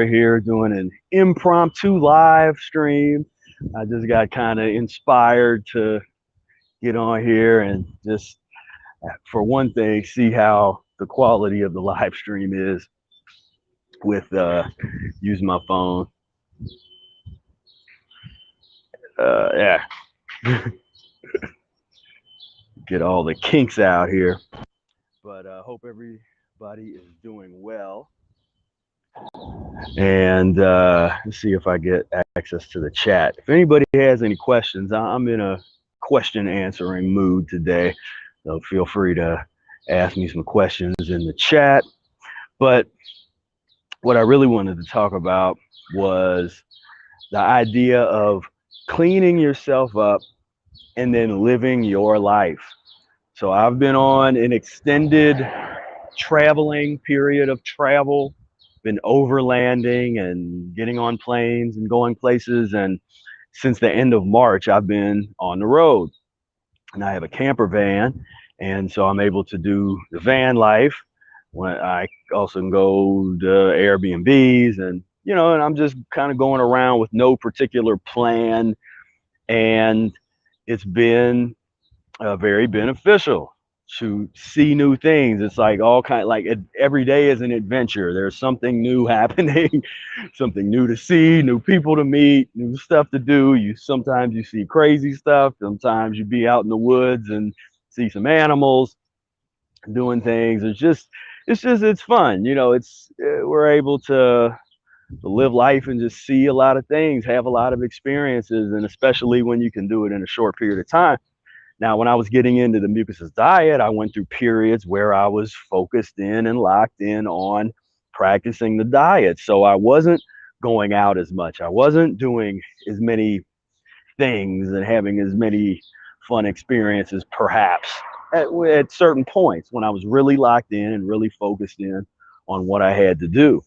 here doing an impromptu live stream. I just got kind of inspired to get on here and just, for one thing, see how the quality of the live stream is with using my phone. Yeah, get all the kinks out here. But hope everybody is doing well. And let's see if I get access to the chat. If anybody has any questions, I'm in a question answering mood today. So feel free to ask me some questions in the chat. But what I really wanted to talk about was the idea of cleaning yourself up and then living your life. So I've been on an extended traveling period of travel, been overlanding and getting on planes and going places. And since the end of March, I've been on the road, and I have a camper van. And so I'm able to do the van life when I also can go to Airbnbs, and I'm just kind of going around with no particular plan. And it's been very beneficial to see new things. It's like every day is an adventure. There's something new happening, something new to see, new people to meet, new stuff to do. Sometimes you see crazy stuff. Sometimes you be out in the woods and see some animals doing things. It's fun. We're able to live life and just see a lot of things, have a lot of experiences, and especially when you can do it in a short period of time. Now, when I was getting into the Mucusless diet, I went through periods where I was focused in and locked in on practicing the diet. So I wasn't going out as much. I wasn't doing as many things and having as many fun experiences, perhaps, at certain points when I was really locked in and really focused in on what I had to do.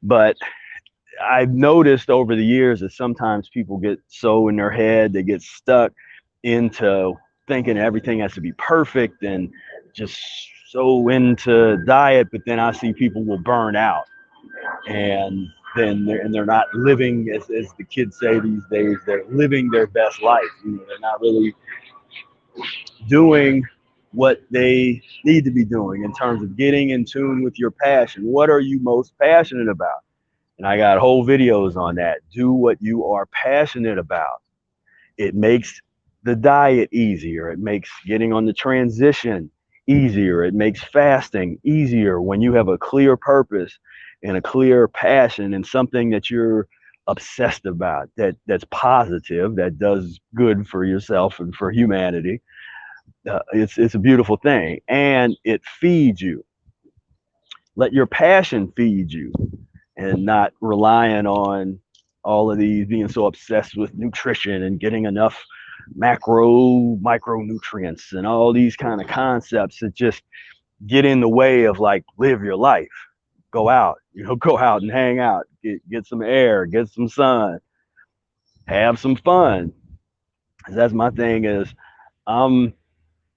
But I've noticed over the years that sometimes people get so in their head, they get stuck into thinking everything has to be perfect and just so into diet. But then I see people will burn out, and then they're not living, as the kids say these days, they're living their best life. They're not really doing what they need to be doing in terms of getting in tune with your passion. What are you most passionate about? And I got whole videos on that. Do what you are passionate about. It makes the diet easier. It makes getting on the transition easier. It makes fasting easier when you have a clear purpose and a clear passion and something that you're obsessed about, that's positive, that does good for yourself and for humanity. It's a beautiful thing, and it feeds you. Let your passion feed you, and not relying on all of these, being so obsessed with nutrition and getting enough micronutrients and all these kind of concepts that just get in the way of, like, live your life. Go out, go out and hang out, get some air, get some sun, have some fun. That's my thing. Is I'm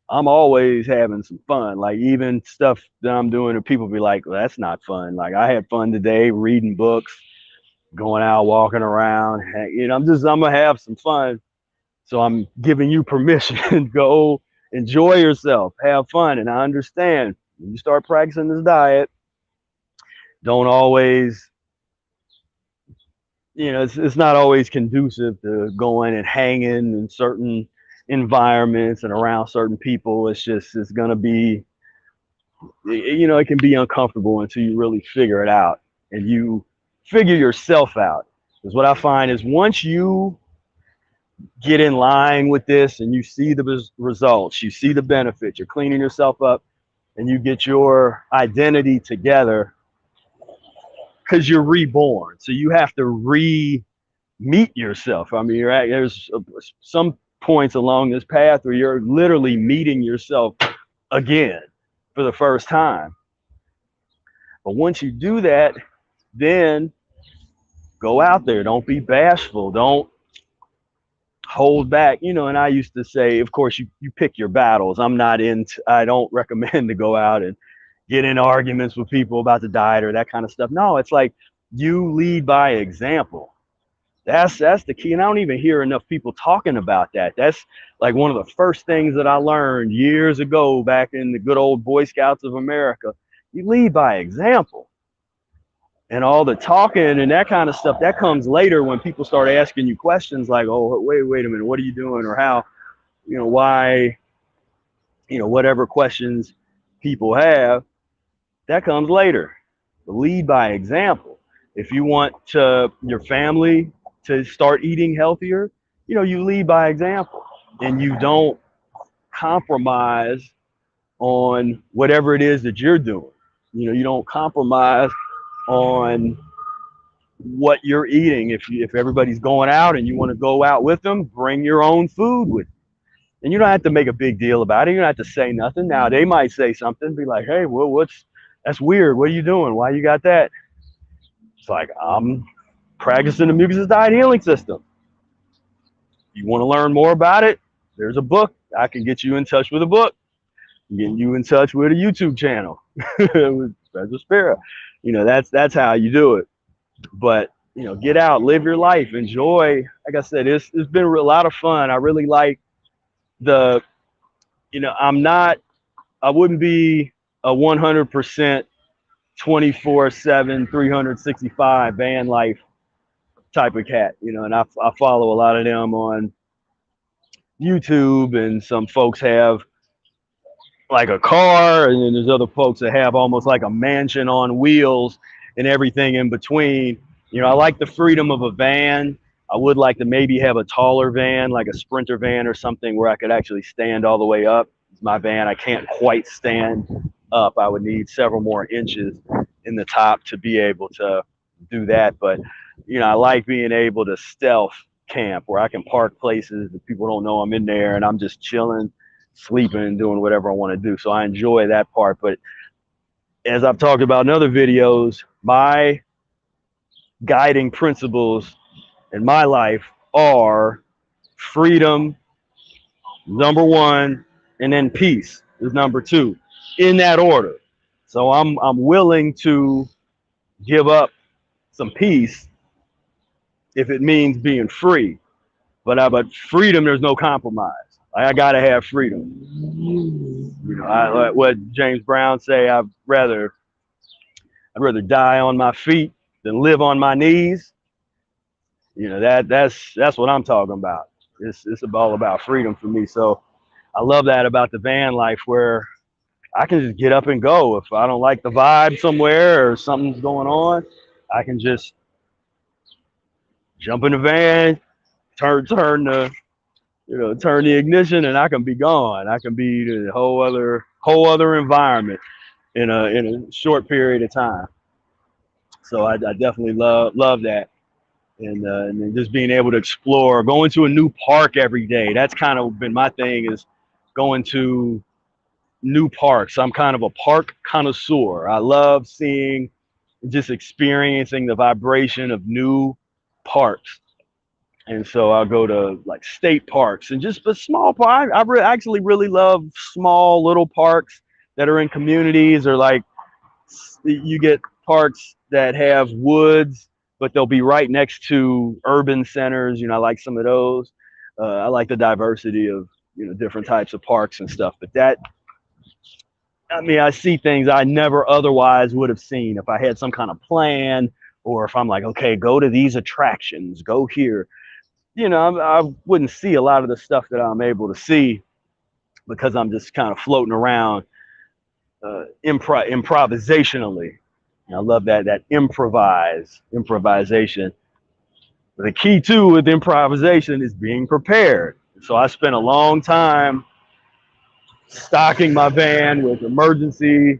always having some fun. Like, even stuff that I'm doing and people be like, well, that's not fun. Like, I had fun today reading books, going out, walking around. I'm gonna have some fun. So I'm giving you permission. Go enjoy yourself, have fun. And I understand when you start practicing this diet, don't always, it's not always conducive to going and hanging in certain environments and around certain people. It's going to be, it can be uncomfortable until you really figure it out and you figure yourself out. Because what I find is, once you get in line with this and you see the results, you see the benefits, you're cleaning yourself up, and you get your identity together, because you're reborn. So you have to meet yourself. I mean, there's some points along this path where you're literally meeting yourself again for the first time. But once you do that, then go out there. Don't be bashful. Don't hold back. And I used to say, of course, you pick your battles. I don't recommend to go out and get in arguments with people about the diet or that kind of stuff. No, it's like you lead by example. That's the key. And I don't even hear enough people talking about that. That's like one of the first things that I learned years ago back in the good old Boy Scouts of America. You lead by example. And all the talking and that kind of stuff, that comes later when people start asking you questions like, oh, wait a minute, what are you doing? Or how, why, whatever questions people have, that comes later. Lead by example. If you want your family to start eating healthier, you lead by example, and you don't compromise on whatever it is that you're doing. You don't compromise on what you're eating. If everybody's going out and you want to go out with them, bring your own food with you. And you don't have to make a big deal about it. You don't have to say nothing. Now they might say something, be like, "Hey, well, that's weird. What are you doing? Why you got that?" It's like, I'm practicing the Mucusless Diet Healing System. You want to learn more about it? There's a book. I can get you in touch with a book. Get you in touch with a YouTube channel with Prof. Spira. That's how you do it. But get out, live your life, enjoy. Like I said, it's been a lot of fun. I really like the, I wouldn't be a 100% 24/7, 365 van life type of cat, and I follow a lot of them on YouTube, and some folks have like a car, and then there's other folks that have almost like a mansion on wheels and everything in between. I like the freedom of a van. I would like to maybe have a taller van, like a Sprinter van or something, where I could actually stand all the way up. My van, I can't quite stand up. I would need several more inches in the top to be able to do that. But I like being able to stealth camp, where I can park places that people don't know I'm in there, and I'm just chilling, sleeping, and doing whatever I want to do. So I enjoy that part. But as I've talked about in other videos, my guiding principles in my life are freedom, number one, and then peace is number two, in that order. So I'm willing to give up some peace if it means being free. But freedom, there's no compromise. I gotta have freedom. What James Brown say. I'd rather die on my feet than live on my knees. That's what I'm talking about. It's all about freedom for me. So I love that about the van life, where I can just get up and go. If I don't like the vibe somewhere or something's going on, I can just jump in the van, turn the ignition, and I can be gone. I can be in a whole other environment in a short period of time. So I definitely love that. And then just being able to explore, going to a new park every day. That's kind of been my thing, is going to new parks. I'm kind of a park connoisseur. I love seeing, just experiencing the vibration of new parks. And so I'll go to like state parks and just a small park. Actually really love small little parks that are in communities, or like you get parks that have woods, but they'll be right next to urban centers. I like some of those. I like the diversity of, different types of parks and stuff. But I see things I never otherwise would have seen if I had some kind of plan, or if I'm like, okay, go to these attractions, go here. I wouldn't see a lot of the stuff that I'm able to see, because I'm just kind of floating around improvisationally. I love that improvisation. But the key too with improvisation is being prepared. So I spent a long time stocking my van with emergency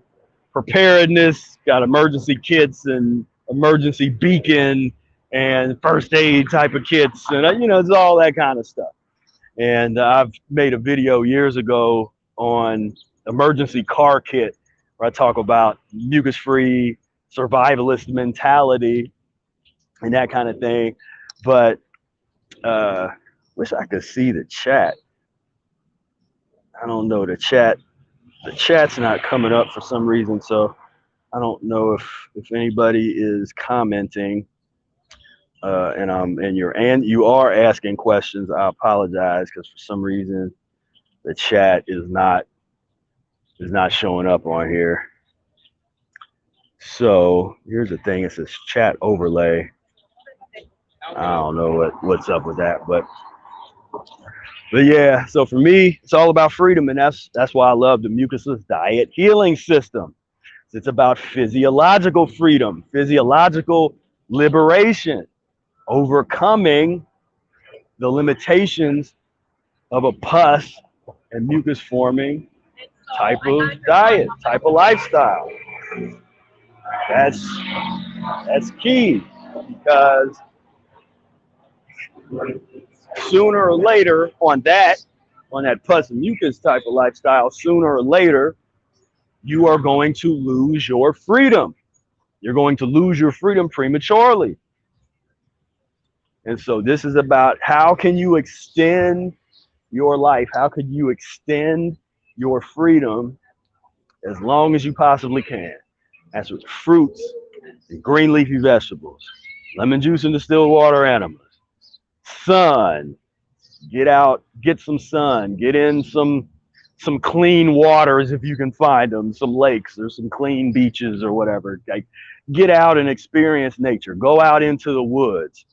preparedness, got emergency kits and emergency beacon and first aid type of kits, and it's all that kind of stuff. And I've made a video years ago on emergency car kit, where I talk about mucus-free survivalist mentality and that kind of thing. But wish I could see the chat. I don't know, the chat The chat's not coming up for some reason, so I don't know if anybody is commenting. And you are asking questions. I apologize because for some reason the chat is not showing up on here. So here's the thing: it says chat overlay. I don't know what's up with that, but yeah. So for me, it's all about freedom, and that's why I love the Mucusless Diet Healing System. It's about physiological freedom, physiological liberation, overcoming the limitations of a pus and mucus forming type of diet, type of lifestyle. That's key, because sooner or later on that pus and mucus type of lifestyle, sooner or later you are going to lose your freedom. You're going to lose your freedom prematurely. And so this is about how can you extend your life? How could you extend your freedom as long as you possibly can? That's with fruits and green leafy vegetables, lemon juice and distilled water enemas, sun, get out, get some sun, get in some clean waters if you can find them, some lakes or some clean beaches or whatever. Like, get out and experience nature. Go out into the woods.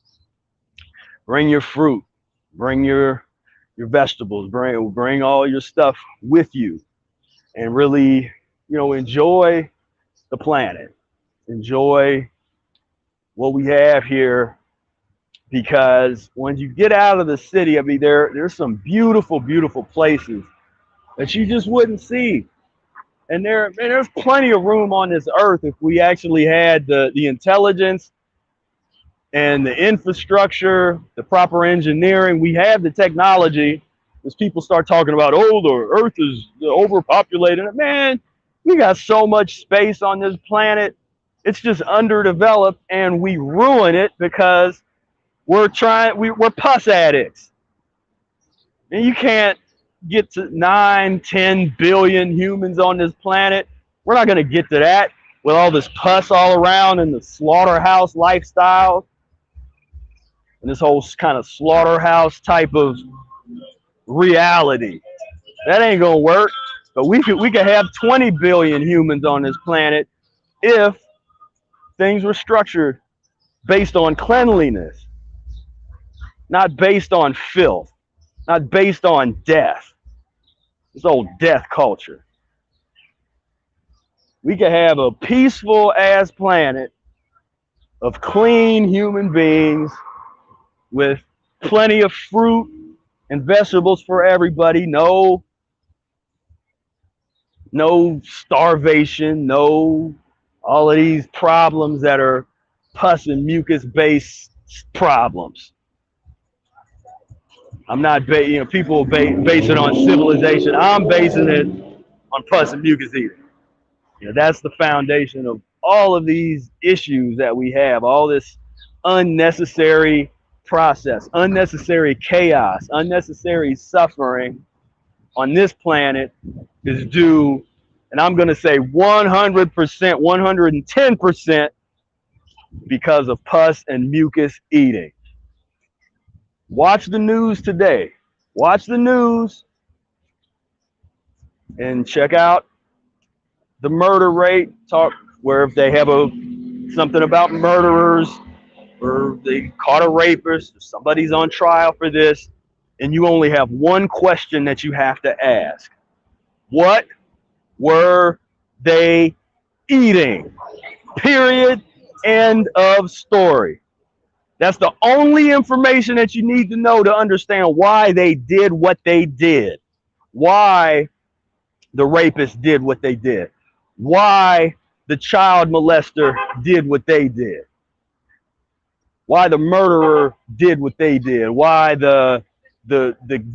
Bring your fruit, bring your vegetables, bring all your stuff with you, and really, enjoy the planet. Enjoy what we have here, because when you get out of the city, I mean, there's some beautiful, beautiful places that you just wouldn't see. And there's plenty of room on this earth if we actually had the intelligence and the infrastructure, the proper engineering. We have the technology. As people start talking about, oh, the earth is overpopulated. Man, we got so much space on this planet. It's just underdeveloped, and we ruin it because we're pus addicts. And you can't get to 9-10 billion humans on this planet. We're not going to get to that with all this pus all around and the slaughterhouse lifestyle and this whole kind of slaughterhouse type of reality. That ain't gonna work. But we could have 20 billion humans on this planet if things were structured based on cleanliness, not based on filth, not based on death. This old death culture. We could have a peaceful ass planet of clean human beings with plenty of fruit and vegetables for everybody. No starvation, no all of these problems that are pus and mucus based problems. I'm not people base it on civilization. I'm basing it on pus and mucus eating. That's the foundation of all of these issues that we have, all this unnecessary process, unnecessary chaos, unnecessary suffering on this planet is due, and I'm going to say 100%, 110% because of pus and mucus eating. Watch the news today. Watch the news and check out the murder rate. Talk where if they have something about murderers, or they caught a rapist, or somebody's on trial for this, and you only have one question that you have to ask. What were they eating? Period. End of story. That's the only information that you need to know to understand why they did what they did. Why the rapist did what they did. Why the child molester did what they did. Why the murderer did what they did. Why the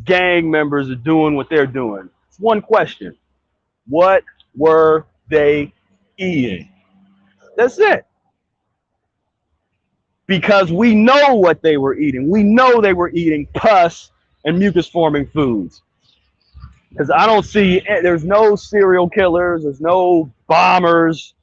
gang members are doing what they're doing. It's one question. What were they eating? That's it. Because we know what they were eating. We know they were eating pus and mucus forming foods. Because I don't see, there's no serial killers, there's no bombers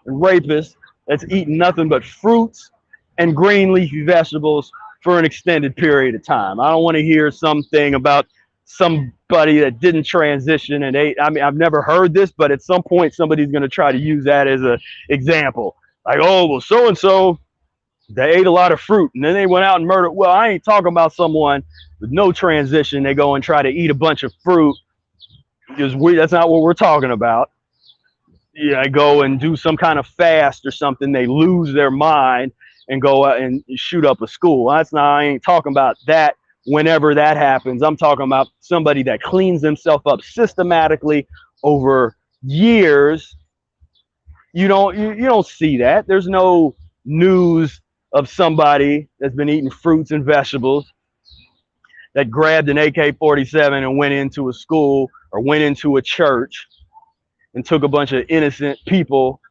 and rapists that's eating nothing but fruits and green leafy vegetables for an extended period of time. I don't want to hear something about somebody that didn't transition and ate. I mean, I've never heard this, but at some point somebody's going to try to use that as an example. Like, oh, well, so-and-so, they ate a lot of fruit and then they went out and murdered. Well, I ain't talking about someone with no transition. They go and try to eat a bunch of fruit. That's not what we're talking about. Yeah, go and do some kind of fast or something. They lose their mind and go out and shoot up a school. That's not, I ain't talking about that whenever that happens. I'm talking about somebody that cleans themselves up systematically over years. You don't see that. There's no news of somebody that's been eating fruits and vegetables that grabbed an AK-47 and went into a school or went into a church and took a bunch of innocent people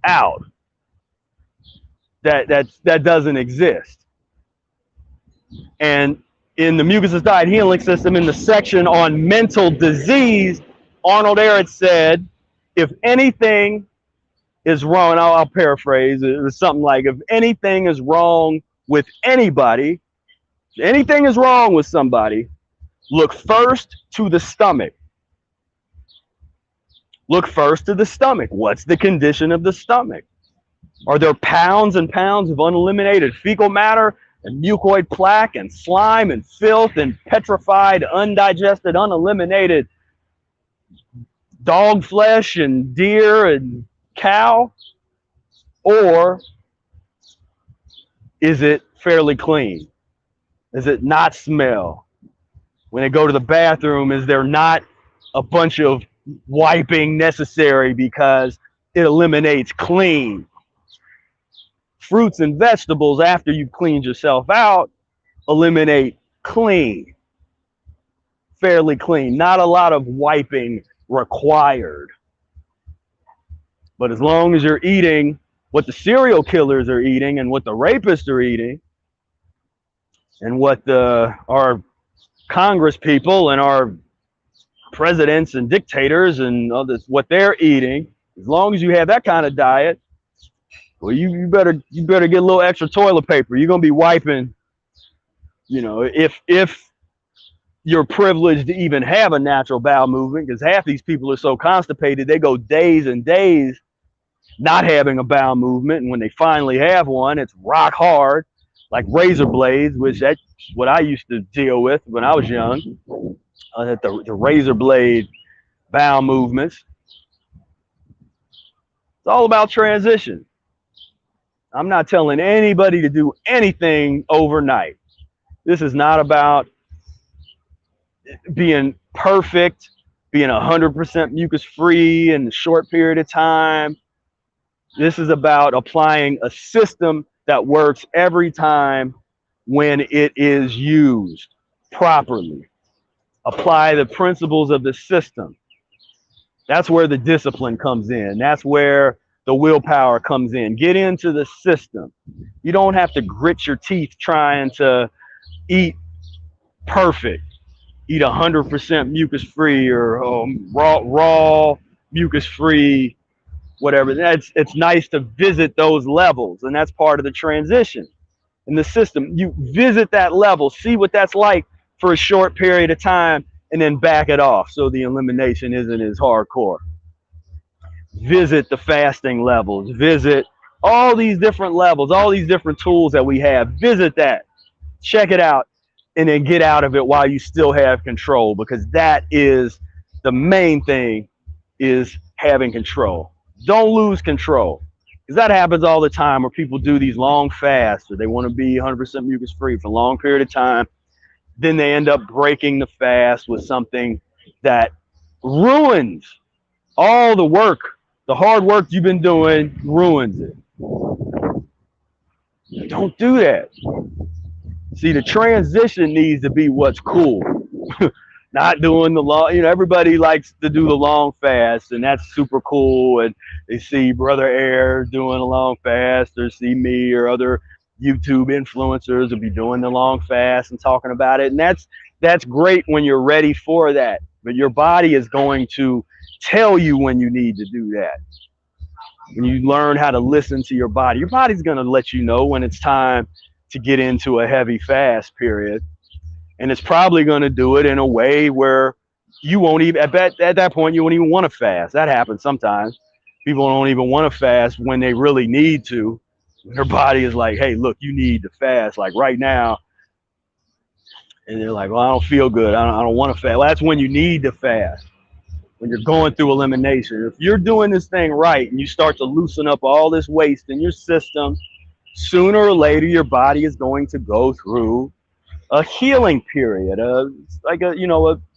out. That doesn't exist. And in the Mucusless Diet Healing System, in the section on mental disease, Arnold Ehret said, if anything is wrong, and I'll paraphrase, it was something like, if anything is wrong with anybody, if anything is wrong with somebody, look first to the stomach. Look first to the stomach. What's the condition of the stomach? Are there pounds and pounds of uneliminated fecal matter and mucoid plaque and slime and filth and petrified, undigested, uneliminated dog flesh and deer and cow? Or is it fairly clean? Does it not smell? When they go to the bathroom, is there not a bunch of wiping necessary because it eliminates clean? Fruits and vegetables, after you've cleaned yourself out, eliminate clean, fairly clean. Not a lot of wiping required. But as long as you're eating what the serial killers are eating and what the rapists are eating and what our Congress people and our presidents and dictators and all this, what they're eating, as long as you have that kind of diet, well, you better get a little extra toilet paper. You're gonna be wiping, if you're privileged to even have a natural bowel movement, because half these people are so constipated they go days and days not having a bowel movement, and when they finally have one, it's rock hard, like razor blades, which that's what I used to deal with when I was young. The razor blade bowel movements. It's all about transition. I'm not telling anybody to do anything overnight. This is not about being perfect, being 100% mucus free in a short period of time. This is about applying a system that works every time when it is used properly. Apply the principles of the system. That's where the discipline comes in. That's where the willpower comes in. Get into the system. You don't have to grit your teeth trying to eat perfect, eat 100% mucus free or raw mucus free, whatever. It's nice to visit those levels, and that's part of the transition in the system. You visit that level, see what that's like for a short period of time, and then back it off so the elimination isn't as hardcore. Visit the fasting levels, visit all these different levels, all these different tools that we have. Visit that, check it out, and then get out of it while you still have control, because that is the main thing, is having control. Don't lose control, because that happens all the time where people do these long fasts or they want to be 100% mucus free for a long period of time. Then they end up breaking the fast with something that ruins all the work. The hard work you've been doing ruins it. Don't do that. See, the transition needs to be what's cool. Not doing the long, everybody likes to do the long fast, and that's super cool. And they see Brother Air doing a long fast, or see me or other YouTube influencers will be doing the long fast and talking about it. And that's great when you're ready for that. but your body is going to tell you when you need to do that. When you learn how to listen to your body's going to let you know when it's time to get into a heavy fast period. And it's probably going to do it in a way where you won't even, at that point, you won't even want to fast. That happens sometimes. People don't even want to fast when they really need to. Their body is like, hey, look, you need to fast like right now. And they're like, well, I don't feel good. I don't want to fast. Well, that's when you need to fast, when you're going through elimination. If you're doing this thing right and you start to loosen up all this waste in your system, sooner or later, your body is going to go through a healing period, like a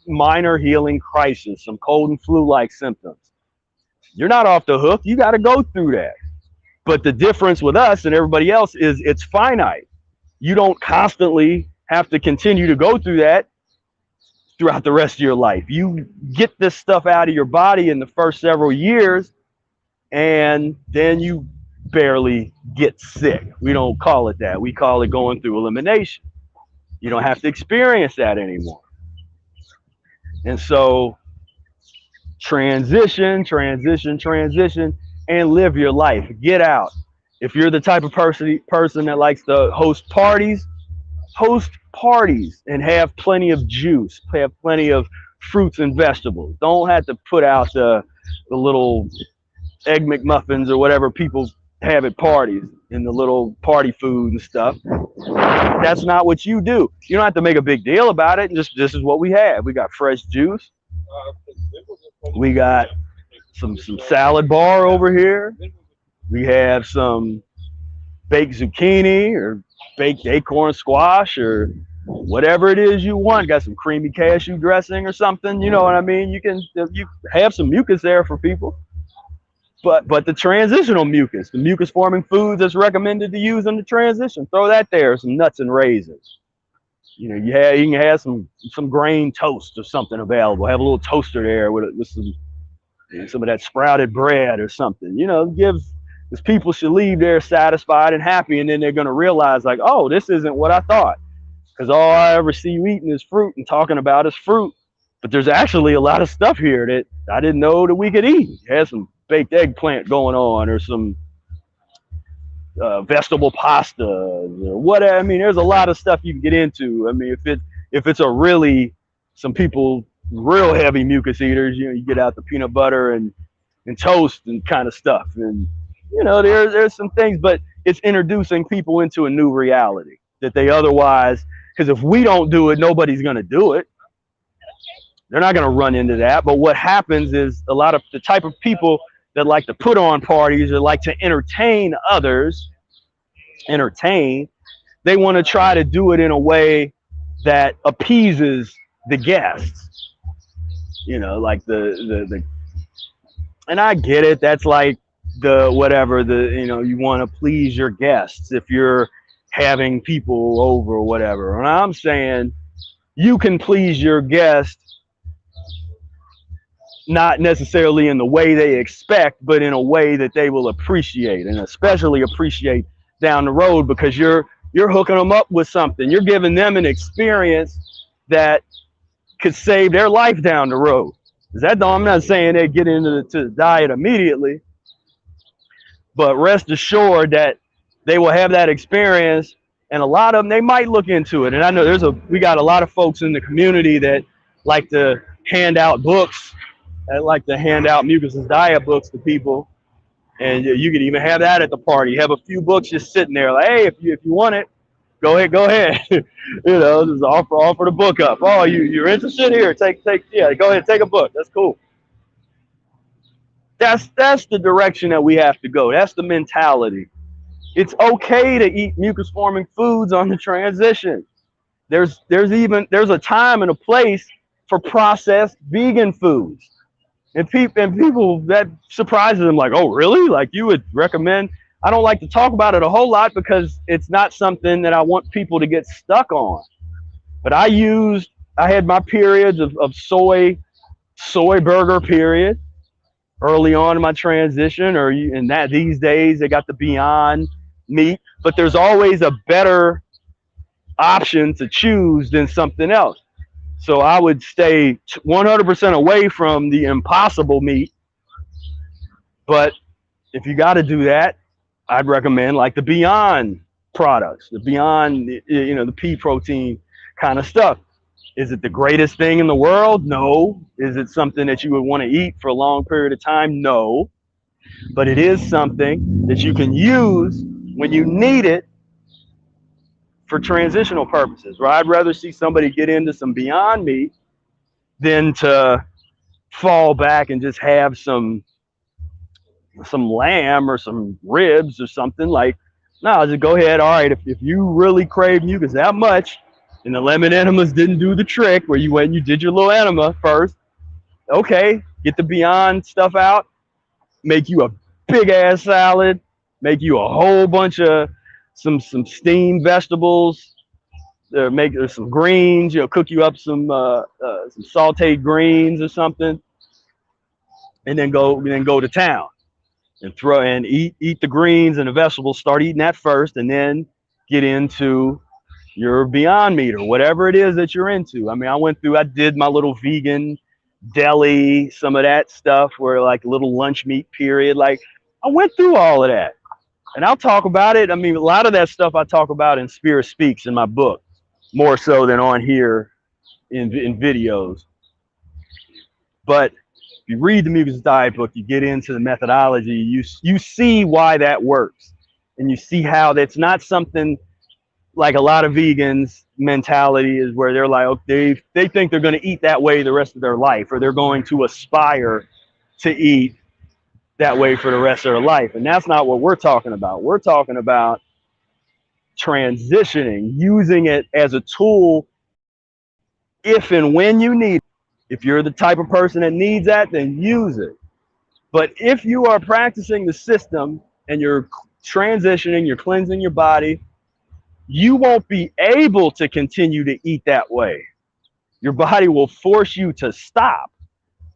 minor healing crisis, some cold and flu-like symptoms. You're not off the hook. You got to go through that. But the difference with us and everybody else is it's finite. You don't constantly have to continue to go through that throughout the rest of your life. You get this stuff out of your body in the first several years, and then you barely get sick. We don't call it that. We call it going through elimination. You don't have to experience that anymore. And so transition, and live your life. Get out. If you're the type of person that likes to host parties and have plenty of juice, have plenty of fruits and vegetables. Don't have to put out the little egg McMuffins or whatever people have at parties and the little party food and stuff. That's not what you do. You don't have to make a big deal about it. Just this is what we have. We got fresh juice. We got some salad bar over here. We have some baked zucchini or baked acorn squash or whatever it is you want. Got some creamy cashew dressing or something. You know what I mean? You have some mucus there for people. But the transitional mucus, the mucus forming foods that's recommended to use in the transition, throw that there, some nuts and raisins. You can have some grain toast or something available. Have a little toaster there with some of that sprouted bread or something. Because people should leave there satisfied and happy, and then they're going to realize like, oh, this isn't what I thought. Because all I ever see you eating is fruit and talking about is fruit. But there's actually a lot of stuff here that I didn't know that we could eat. You have some baked eggplant going on, or some vegetable pasta, or whatever. I mean, there's a lot of stuff you can get into. I mean, if it's some people real heavy mucus eaters, you get out the peanut butter and toast and kind of stuff, and there's some things, but it's introducing people into a new reality that they otherwise, because if we don't do it, nobody's going to do it. They're not going to run into that. But what happens is a lot of the type of people that like to put on parties or like to entertain others, they want to try to do it in a way that appeases the guests. Like the and I get it. That's like you want to please your guests if you're having people over or whatever. And I'm saying you can please your guest not necessarily in the way they expect, but in a way that they will appreciate, and especially appreciate down the road, because you're hooking them up with something. You're giving them an experience that could save their life down the road. I'm not saying they get into the diet immediately, but rest assured that they will have that experience, and a lot of them, they might look into it. And I know we got a lot of folks in the community that like to hand out books. I like to hand out Mucusless Diet books to people, and you could even have that at the party. Have a few books just sitting there, like, hey, if you want it, go ahead. Just offer the book up. Oh, you're interested here? Go ahead, take a book. That's cool. That's the direction that we have to go. That's the mentality. It's okay to eat mucus forming foods on the transition. There's a time and a place for processed vegan foods. And people, that surprises them, like, oh, really? Like, you would recommend? I don't like to talk about it a whole lot because it's not something that I want people to get stuck on. But I had my periods of soy burger period early on in my transition, these days they got the Beyond Meat, but there's always a better option to choose than something else. So I would stay 100% away from the impossible meat. But if you got to do that, I'd recommend like the Beyond products, the Beyond, the pea protein kind of stuff. Is it the greatest thing in the world? No. Is it something that you would want to eat for a long period of time? No. But it is something that you can use when you need it for transitional purposes. Right? I'd rather see somebody get into some Beyond Meat than to fall back and just have some lamb or some ribs or something. Like, no, just go ahead. All right, if you really crave mucus that much and the lemon enemas didn't do the trick where you went and you did your little enema first, okay, get the Beyond stuff out, make you a big ass salad, make you a whole bunch of some steamed vegetables, make some greens, cook you up some sauteed greens or something, and then go to town and eat the greens and the vegetables. Start eating that first, and then get into your Beyond Meat or whatever it is that you're into. I mean, I did my little vegan deli, some of that stuff where like little lunch meat period. Like I went through all of that, and I'll talk about it. I mean, a lot of that stuff I talk about in Spira Speaks in my book, more so than on here in videos. But if you read the Mucusless Diet book, you get into the methodology, you see why that works. And you see how that's not something like a lot of vegans mentality is where they're like, okay, they think they're going to eat that way the rest of their life, or they're going to aspire to eat that way for the rest of their life. And that's not what we're talking about. We're talking about transitioning, using it as a tool if and when you need it. If you're the type of person that needs that, then use it. But if you are practicing the system and you're transitioning, you're cleansing your body, you won't be able to continue to eat that way. Your body will force you to stop.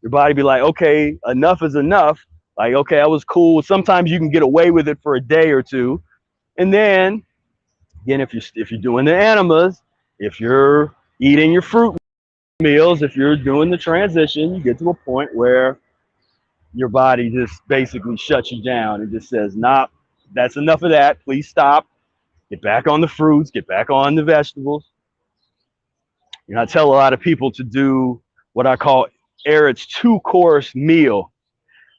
Your body be like, okay, enough is enough. Like, okay, that was cool. Sometimes you can get away with it for a day or two. And then, again, if you're doing the enemas, if you're eating your fruit meals, if you're doing the transition, you get to a point where your body just basically shuts you down and just says, nah, that's enough of that. Please stop. Get back on the fruits, get back on the vegetables. I tell a lot of people to do what I call Eric's 2-course meal.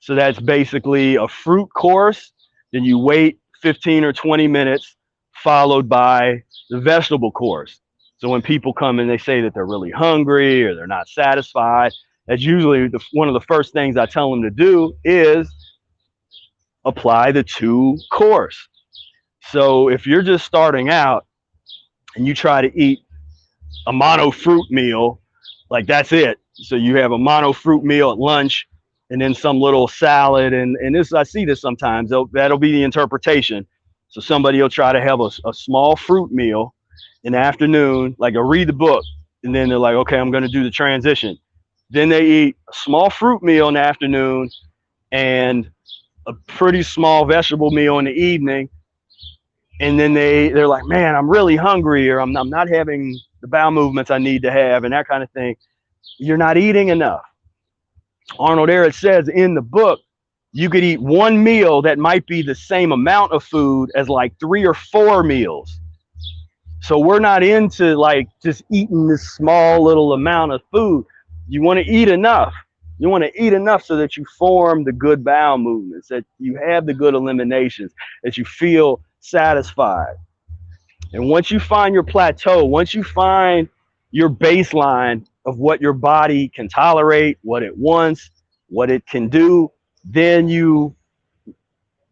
So that's basically a fruit course, then you wait 15 or 20 minutes, followed by the vegetable course. So when people come and they say that they're really hungry or they're not satisfied, that's usually one of the first things I tell them to do is apply the 2-course. So if you're just starting out and you try to eat a mono fruit meal, like that's it. So you have a mono fruit meal at lunch and then some little salad. And this, I see this sometimes, that'll be the interpretation. So somebody will try to have a small fruit meal in the afternoon, like I'll read the book, and then they're like, okay, I'm going to do the transition. Then they eat a small fruit meal in the afternoon and a pretty small vegetable meal in the evening. And then they're like, man, I'm really hungry, or I'm not having the bowel movements I need to have, and that kind of thing. You're not eating enough. Arnold Ehret says in the book, you could eat one meal that might be the same amount of food as like 3 or 4 meals. So we're not into like just eating this small little amount of food. You want to eat enough. You want to eat enough so that you form the good bowel movements, that you have the good eliminations, that you feel satisfied. And once you find your plateau, once you find your baseline of what your body can tolerate, what it wants, what it can do, then you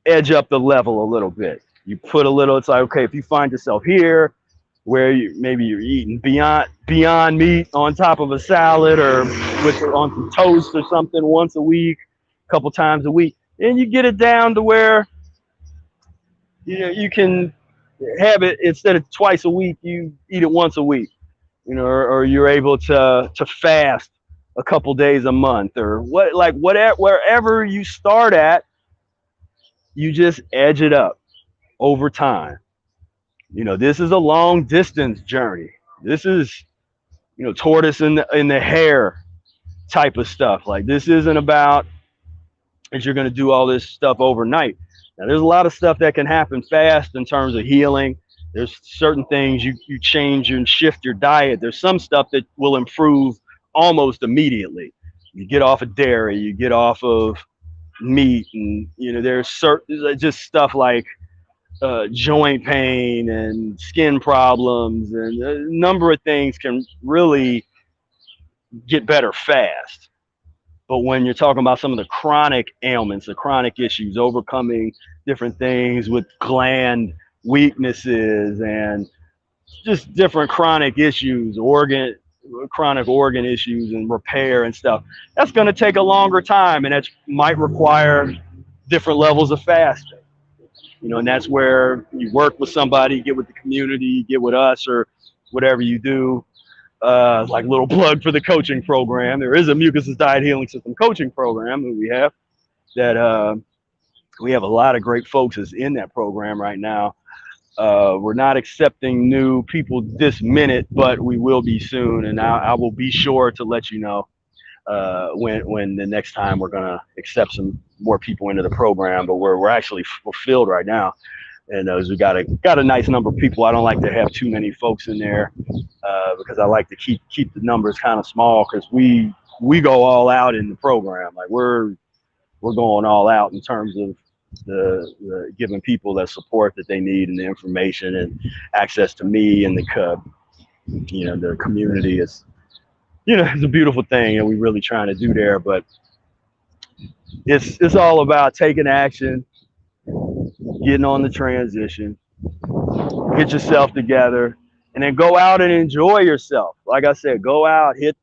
edge up the level a little bit. You put a little, it's like, okay, if you find yourself here, where maybe you're eating beyond meat on top of a salad or on some toast or something once a week, a couple times a week, and you get it down to where you can have it, instead of twice a week, you eat it once a week, or you're able to fast a couple days a month, or wherever you start at, you just edge it up over time. This is a long distance journey. This is tortoise in the hair type of stuff. Like, this isn't about that you're going to do all this stuff overnight. Now, there's a lot of stuff that can happen fast in terms of healing. There's certain things you change and shift your diet. There's some stuff that will improve almost immediately. You get off of dairy, you get off of meat, and there's certain just stuff like joint pain and skin problems, and a number of things can really get better fast. But when you're talking about some of the chronic ailments, the chronic issues, overcoming different things with gland weaknesses and just different chronic issues, chronic organ issues and repair and stuff, that's going to take a longer time, and that might require different levels of fasting. And that's where you work with somebody, get with the community, get with us, or whatever you do. Like, little plug for the coaching program. There is a Mucusless Diet Healing System coaching program that we have. We have a lot of great folks that's in that program right now. We're not accepting new people this minute, but we will be soon, and I will be sure to let you know when the next time we're gonna accept some more people into the program. But we're actually fulfilled right now, and we got a nice number of people. I don't like to have too many folks in there because I like to keep the numbers kind of small, because we go all out in the program. Like, we're going all out in terms of the giving people the support that they need and the information and access to me and the community. Is it's a beautiful thing, and we're really trying to do there. But it's all about taking action, getting on the transition, get yourself together, and then go out and enjoy yourself. Like I said, go out, hit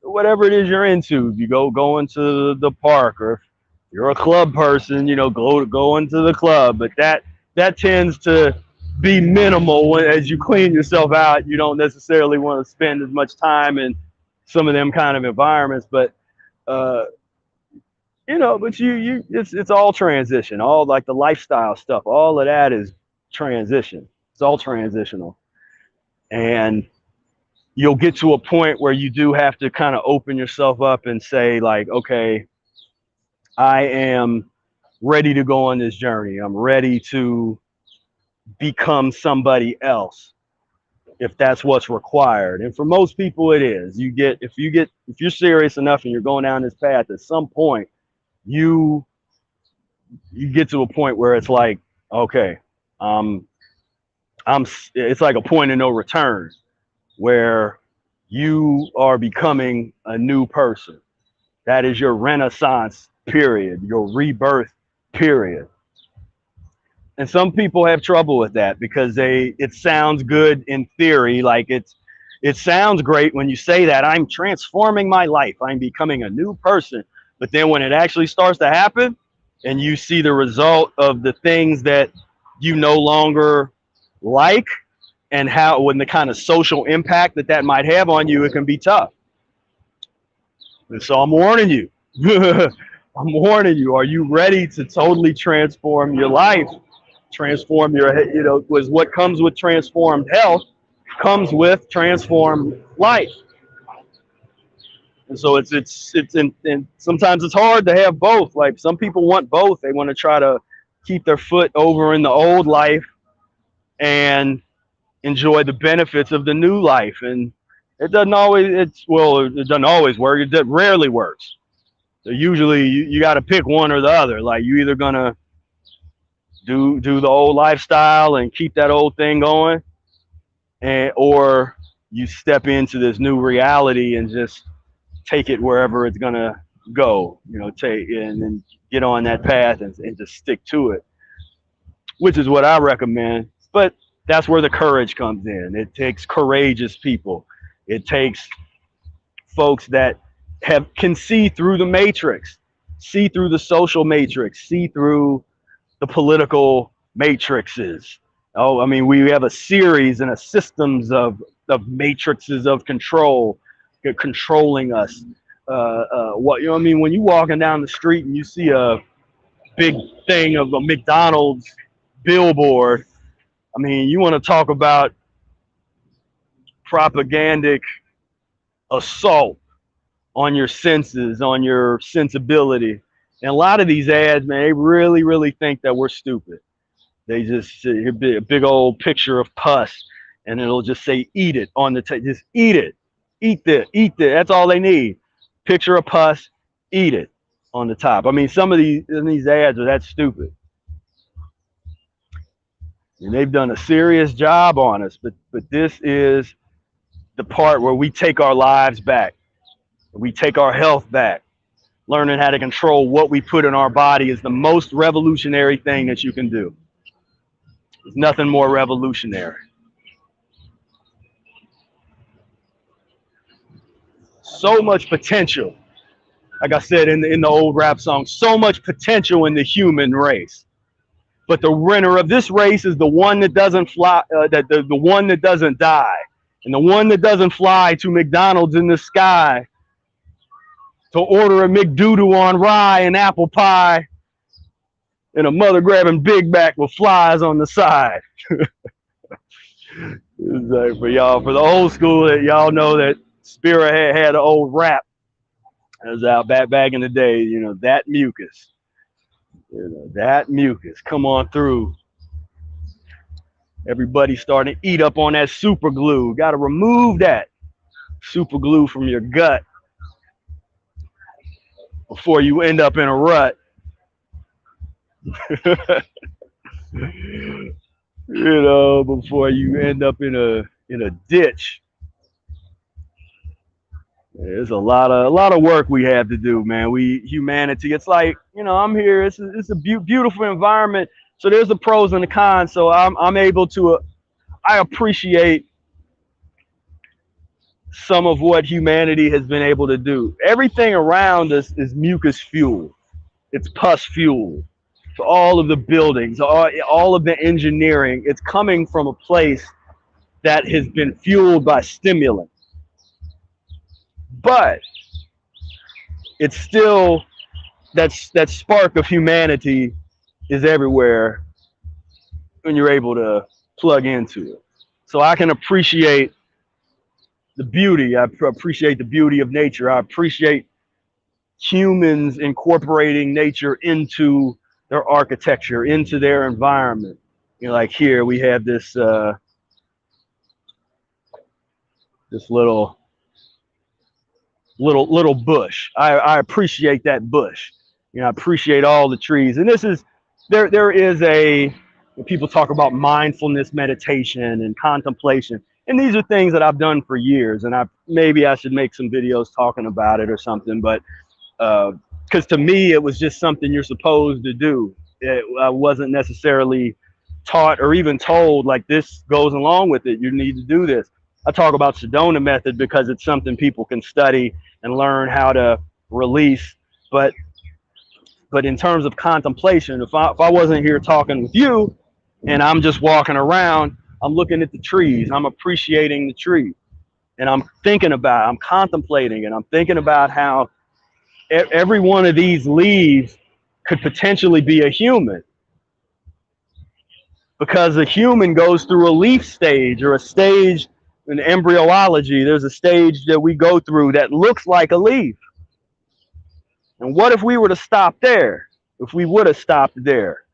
whatever it is you're into. If you go into the park, or if you're a club person, go into the club. But that tends to be minimal. As you clean yourself out, you don't necessarily want to spend as much time in some of them kind of environments. But it's all transition. All, like, the lifestyle stuff, all of that is transition. It's all transitional. And you'll get to a point where you do have to kind of open yourself up and say, like, okay, I am ready to go on this journey. I'm ready to become somebody else, if that's what's required. And for most people, it is. If you're serious enough and you're going down this path, at some point you get to a point where it's like, okay, it's like a point of no return, where you are becoming a new person. That is your renaissance period, your rebirth period. And some people have trouble with that, because it sounds good in theory. Like, it sounds great when you say that I'm transforming my life, I'm becoming a new person. But then when it actually starts to happen, and you see the result of the things that you no longer like, and when the kind of social impact that might have on you, it can be tough. And so I'm warning you. I'm warning you. Are you ready to totally transform your life? Transform was what comes with transformed health, comes with transformed life. And so and sometimes it's hard to have both. Like, some people want both. They want to try to keep their foot over in the old life and enjoy the benefits of the new life. And it doesn't always work. It rarely works. So usually you got to pick one or the other. Like, you either gonna do the old lifestyle and keep that old thing going, or you step into this new reality and just take it wherever it's gonna go. Take and then get on that path and just stick to it, which is what I recommend. But that's where the courage comes in. It takes courageous people. It takes folks that can see through the matrix, see through the social matrix, see through the political matrices. Oh, I mean, we have a series and a systems of matrices of control, controlling us. When you're walking down the street and you see a big thing of a McDonald's billboard, I mean, you want to talk about propagandic assault on your senses, on your sensibility. And a lot of these ads, man, they really think that we're stupid. They just a big old picture of pus, and it'll just say "eat it" on the just eat it, eat that. That's all they need. Picture of pus, eat it on the top. I mean, some of these ads are that stupid, and they've done a serious job on us. But this is the part where we take our lives back, we take our health back. Learning how to control what we put in our body is the most revolutionary thing that you can do. There's nothing more revolutionary. So much potential. Like I said in the old rap song, so much potential in the human race. But the winner of this race is the one that doesn't fly, the one that doesn't die. And the one that doesn't fly to McDonald's in the sky to order a McDoodle on rye and apple pie and a mother grabbing Big Mac with flies on the side. Like for y'all, for the old school, that y'all know that Spira had an old rap. It was out back in the day, you know, that mucus. You know, that mucus. Come on through. Everybody's starting to eat up on that super glue. Got to remove that super glue from your gut before you end up in a rut. You know, before you end up in a ditch. There's a lot of work we have to do, man. Humanity. It's like, you know, I'm here. It's a beautiful environment. So there's the pros and the cons. So I'm able to, I appreciate some of what humanity has been able to do. Everything around us is mucus fuel. It's pus fuel. So all of the buildings, all of the engineering, it's coming from a place that has been fueled by stimulants. But it's still, that spark of humanity is everywhere when you're able to plug into it. So I can appreciate the beauty. I appreciate the beauty of nature. I appreciate humans incorporating nature into their architecture, into their environment. You know, like here we have this this little bush. I appreciate that bush. You know, I appreciate all the trees. And this is, there is when people talk about mindfulness meditation and contemplation, and these are things that I've done for years, and maybe I should make some videos talking about it or something, but because to me it was just something you're supposed to do. I wasn't necessarily taught or even told like this goes along with it, you need to do this. I talk about Sedona method because it's something people can study and learn how to release. But in terms of contemplation, if I wasn't here talking with you and I'm just walking around, I'm looking at the trees, I'm appreciating the tree, and I'm contemplating, and I'm thinking about how every one of these leaves could potentially be a human. Because a human goes through a leaf stage, or a stage in embryology. There's a stage that we go through that looks like a leaf. And what if we were to stop there? If we would have stopped there,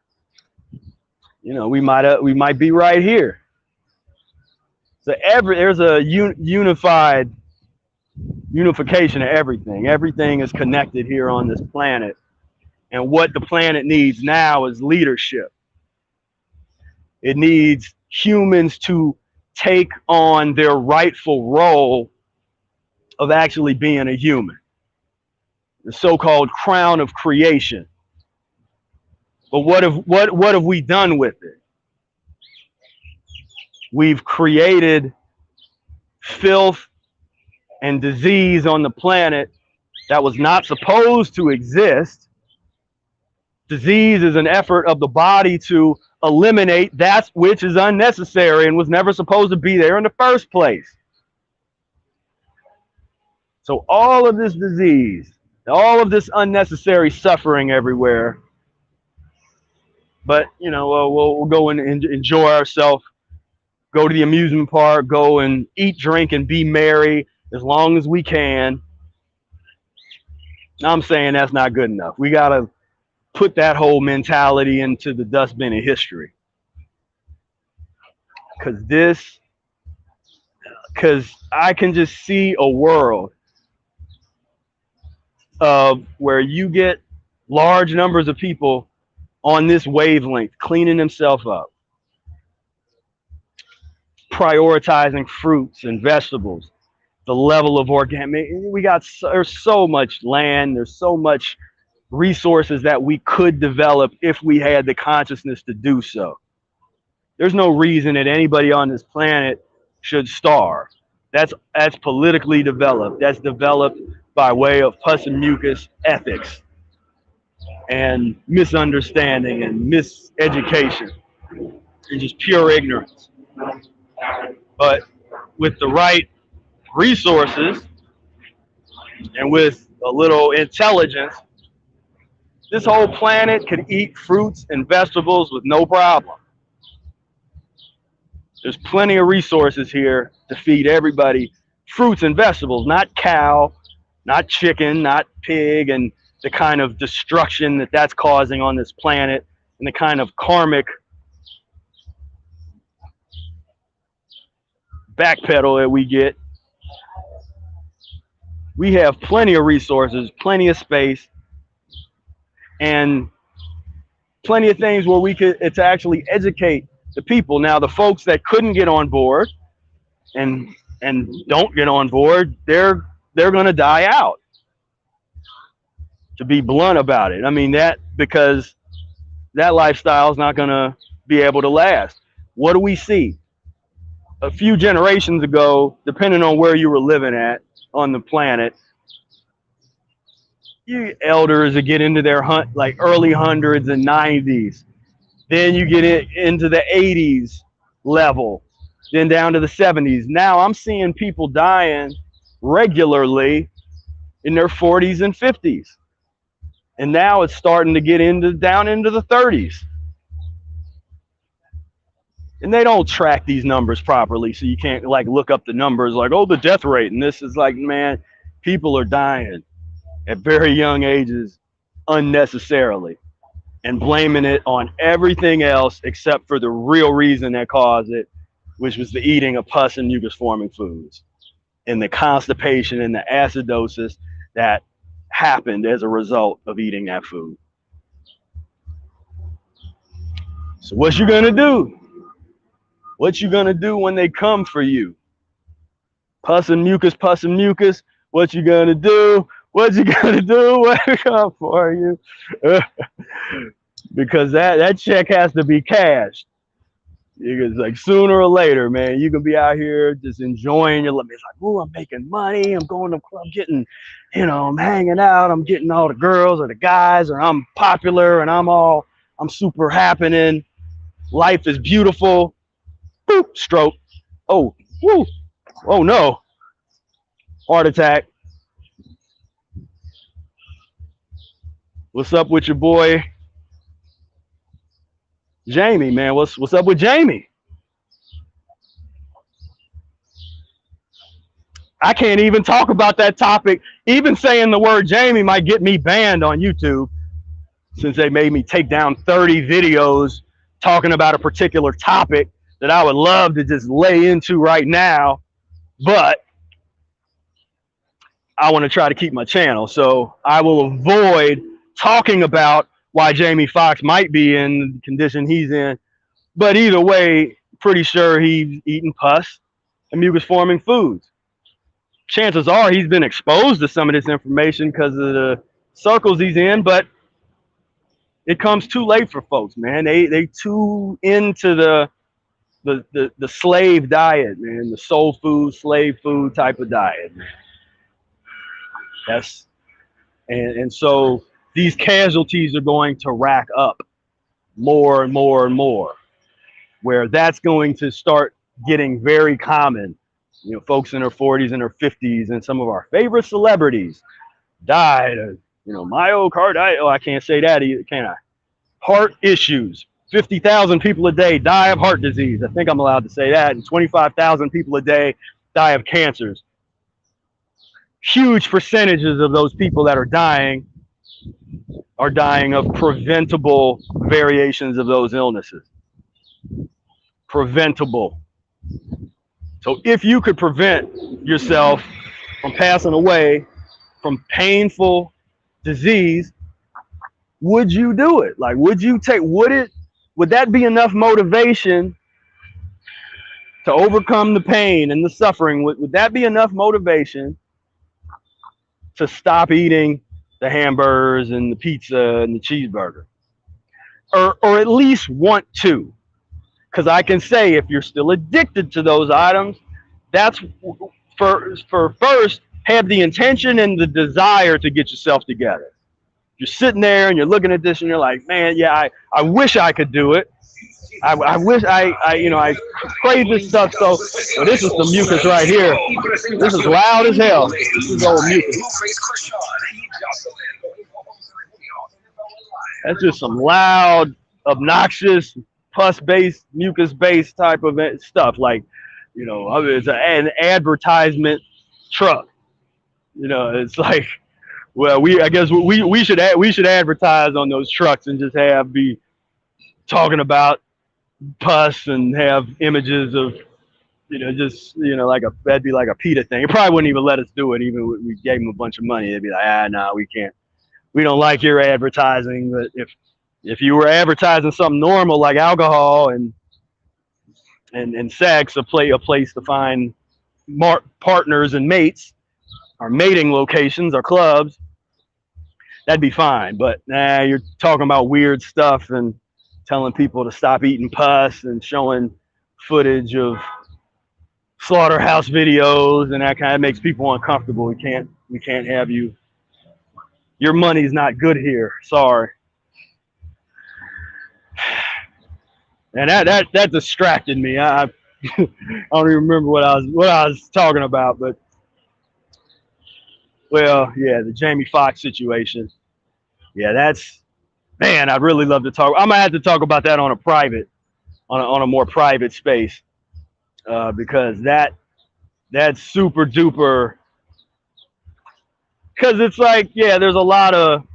you know, we might be right here. So there's a unification of everything. Everything is connected here on this planet. And what the planet needs now is leadership. It needs humans to take on their rightful role of actually being a human. The so-called crown of creation. But what have we done with it? We've created filth and disease on the planet that was not supposed to exist. Disease is an effort of the body to eliminate that which is unnecessary and was never supposed to be there in the first place. So all of this disease, all of this unnecessary suffering everywhere, but you know, we'll go and enjoy ourselves go to the amusement park, go and eat, drink, and be merry as long as we can. I'm saying that's not good enough. We got to put that whole mentality into the dustbin of history. Because I can just see a world of where you get large numbers of people on this wavelength, cleaning themselves up, prioritizing fruits and vegetables, the level of organic. There's so much land, there's so much resources that we could develop if we had the consciousness to do so. There's no reason that anybody on this planet should starve. That's politically developed. That's developed by way of pus and mucus ethics and misunderstanding and miseducation and just pure ignorance. But with the right resources and with a little intelligence, this whole planet could eat fruits and vegetables with no problem. There's plenty of resources here to feed everybody fruits and vegetables, not cow, not chicken, not pig, and the kind of destruction that that's causing on this planet and the kind of karmic backpedal that we get. We have plenty of resources, plenty of space, and plenty of things where we could it's actually educate the people. Now, the folks that couldn't get on board and don't get on board, they're going to die out, to be blunt about it. I mean, because that lifestyle is not going to be able to last. What do we see? A few generations ago, depending on where you were living at on the planet, you elders that get into their like early hundreds and 90s. Then you get into the 80s level, then down to the 70s. Now I'm seeing people dying regularly in their 40s and 50s. And now it's starting to get down into the 30s. And they don't track these numbers properly, so you can't like look up the numbers like, oh, the death rate. And this is like, man, people are dying at very young ages unnecessarily and blaming it on everything else except for the real reason that caused it, which was the eating of pus and mucus forming foods and the constipation and the acidosis that happened as a result of eating that food. So what you gonna do? What you gonna do when they come for you? Pus and mucus, what you gonna do? What you gonna do when they come for you? Because that check has to be cashed. It's like sooner or later, man, you can be out here just enjoying your life. It's like, oh, I'm making money. I'm going to the club, getting, I'm hanging out. I'm getting all the girls or the guys, or I'm popular and I'm super happening. Life is beautiful. Boop, stroke. Oh, woo. Oh no. Heart attack. What's up with your boy Jamie, man? What's up with Jamie? I can't even talk about that topic. Even saying the word Jamie might get me banned on YouTube, since they made me take down 30 videos talking about a particular topic that I would love to just lay into right now, but I want to try to keep my channel, so I will avoid talking about why Jamie Foxx might be in the condition he's in. But either way, pretty sure he's eating pus and mucus forming foods. Chances are he's been exposed to some of this information because of the circles he's in, but it comes too late for folks, man. They too into the slave diet, man, the soul food, slave food type of diet, man. And so these casualties are going to rack up more and more and more, where that's going to start getting very common. Folks in their 40s and their 50s, and some of our favorite celebrities died of, myocarditis. Oh, I can't say that either, can I? Heart issues 50,000 people a day die of heart disease. I think I'm allowed to say that. And 25,000 people a day die of cancers. Huge percentages of those people that are dying of preventable variations of those illnesses. Preventable. So if you could prevent yourself from passing away from painful disease, would you do it? Like, would that be enough motivation to overcome the pain and the suffering? Would that be enough motivation to stop eating the hamburgers and the pizza and the cheeseburger? Or at least want to? Because I can say, if you're still addicted to those items, that's for first, have the intention and the desire to get yourself together. You're sitting there and you're looking at this and you're like, man, yeah, I wish I could do it. I wish I crave this stuff. So this is the mucus right here. This is loud as hell. This is old mucus. That's just some loud, obnoxious, pus-based, mucus-based type of stuff. Like, it's an advertisement truck. It's like, well, I guess we should advertise on those trucks and just be talking about pus and have images of, that'd be like a PETA thing. It probably wouldn't even let us do it, even if we gave them a bunch of money. They'd be like, no, we can't. We don't like your advertising. But if you were advertising something normal like alcohol and sex, a place to find partners and mates, or mating locations or clubs, that'd be fine. But you're talking about weird stuff and telling people to stop eating pus and showing footage of slaughterhouse videos, and that kind of makes people uncomfortable. We can't have you. Your money's not good here. Sorry. And that distracted me. I don't even remember what I was talking about, but well, yeah, the Jamie Foxx situation. Yeah, man, I'd really love to talk. I'm gonna have to talk about that on a more private space, because that's super duper. Because it's like, yeah, there's a lot of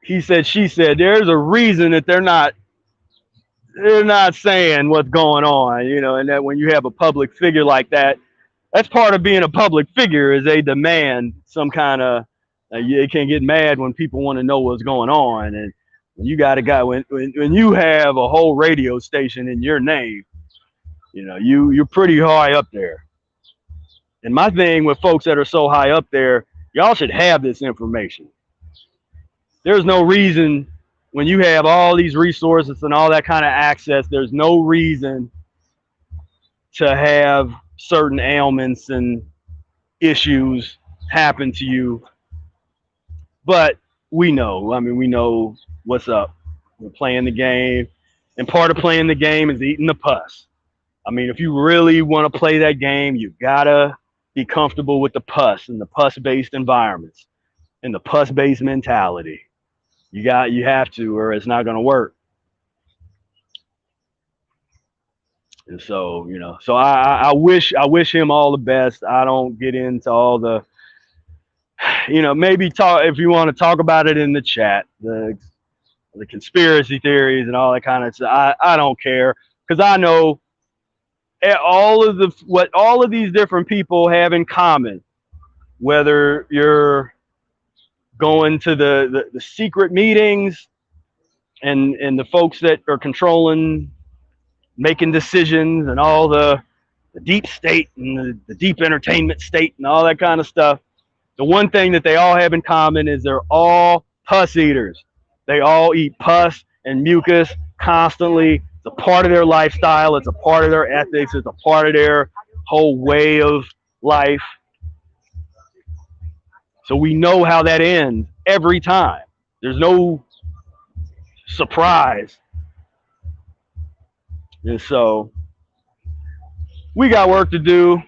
he said, she said. There's a reason that they're not saying what's going on, and that when you have a public figure like that, that's part of being a public figure, is they demand some kind of, they can't get mad when people want to know what's going on. And when you got a guy, when you have a whole radio station in your name, you're pretty high up there. And my thing with folks that are so high up there, y'all should have this information. There's no reason, when you have all these resources and all that kind of access, there's no reason to have certain ailments and issues happen to you. But we know what's up. We're playing the game, and part of playing the game is eating the pus. If you really want to play that game, you gotta be comfortable with the pus and the pus-based environments and the pus-based mentality. You have to, or it's not gonna work. And so, so I wish him all the best. I don't get into all the, maybe talk, if you want to talk about it in the chat, the conspiracy theories and all that kind of stuff. I don't care, because I know what all of these different people have in common, whether you're going to the secret meetings and the folks that are controlling, making decisions, and all the deep state and the deep entertainment state and all that kind of stuff. The one thing that they all have in common is they're all pus eaters. They all eat pus and mucus constantly. It's a part of their lifestyle. It's a part of their ethics. It's a part of their whole way of life. So we know how that ends every time. There's no surprise. And so we got work to do.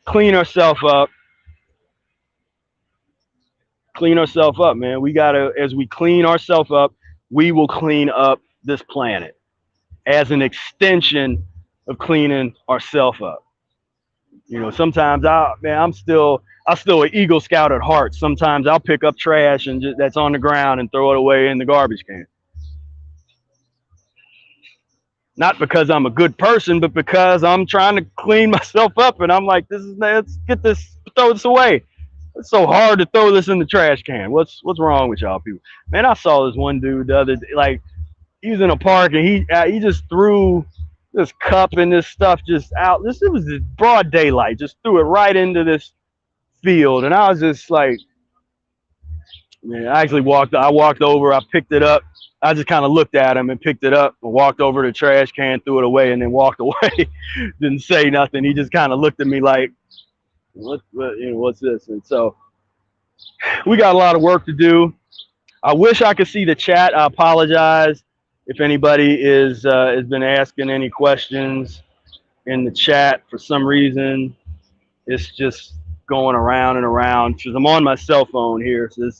Clean ourselves up. Clean ourselves up, man. We gotta, as we clean ourselves up, we will clean up this planet as an extension of cleaning ourselves up. You know, sometimes I'm still an Eagle Scout at heart. Sometimes I'll pick up trash and that's on the ground and throw it away in the garbage can. Not because I'm a good person, but because I'm trying to clean myself up, and I'm like, let's get this, throw this away. It's so hard to throw this in the trash can. What's wrong with y'all people? Man, I saw this one dude the other day, like he was in a park and he just threw this cup and this stuff just out. It was just broad daylight, just threw it right into this field, and I was just like, man, I walked over, I picked it up. I just kind of looked at him and picked it up and walked over to the trash can, threw it away, and then walked away. Didn't say nothing. He just kind of looked at me like, what's this? And so we got a lot of work to do. I wish I could see the chat. I apologize if anybody has been asking any questions in the chat. For some reason, it's just going around and around because I'm on my cell phone here. So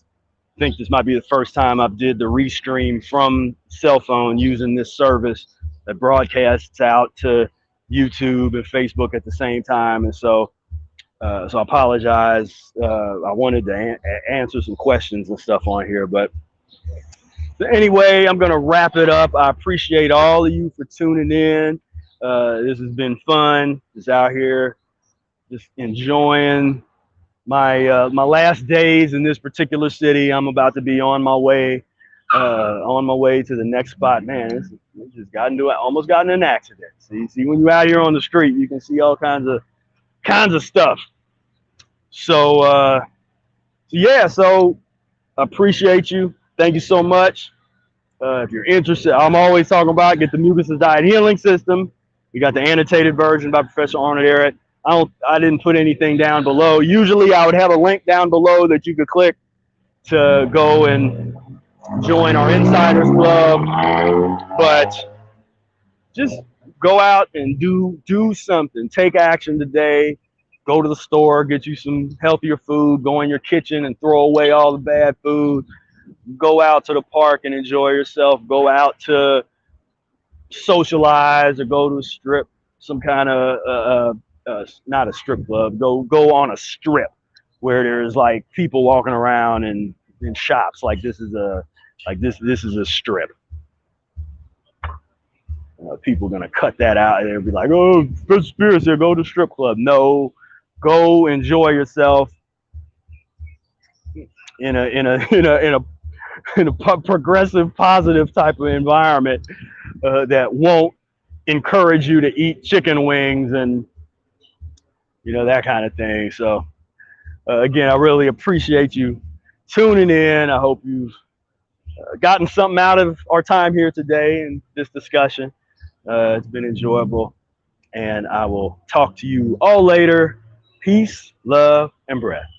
I think this might be the first time I've did the restream from cell phone using this service that broadcasts out to YouTube and Facebook at the same time. And so I apologize. I wanted to answer some questions and stuff on here, but anyway, I'm going to wrap it up. I appreciate all of you for tuning in. This has been fun. Just out here, just enjoying my last days in this particular city. I'm about to be on my way to the next spot. Man, it's just almost gotten in an accident. See, when you're out here on the street, you can see all kinds of stuff. So yeah, so I appreciate you. Thank you so much. If you're interested, I'm always talking about get the Mucusless Diet Healing System. We got the annotated version by Professor Arnold Ehret. I didn't put anything down below. Usually I would have a link down below that you could click to go and join our Insiders Club. But just go out and do something. Take action today. Go to the store, get you some healthier food. Go in your kitchen and throw away all the bad food. Go out to the park and enjoy yourself. Go out to socialize or go to a strip, some kind of not a strip club. Go on a strip where there's like people walking around and in shops. Like this is a strip. People are gonna cut that out and they'll be like, "Oh, Professor Spira said go to strip club." No, go enjoy yourself in a progressive, positive type of environment that won't encourage you to eat chicken wings and that kind of thing. So again, I really appreciate you tuning in. I hope you've gotten something out of our time here today and this discussion. It's been enjoyable, and I will talk to you all later. Peace, love, and breath.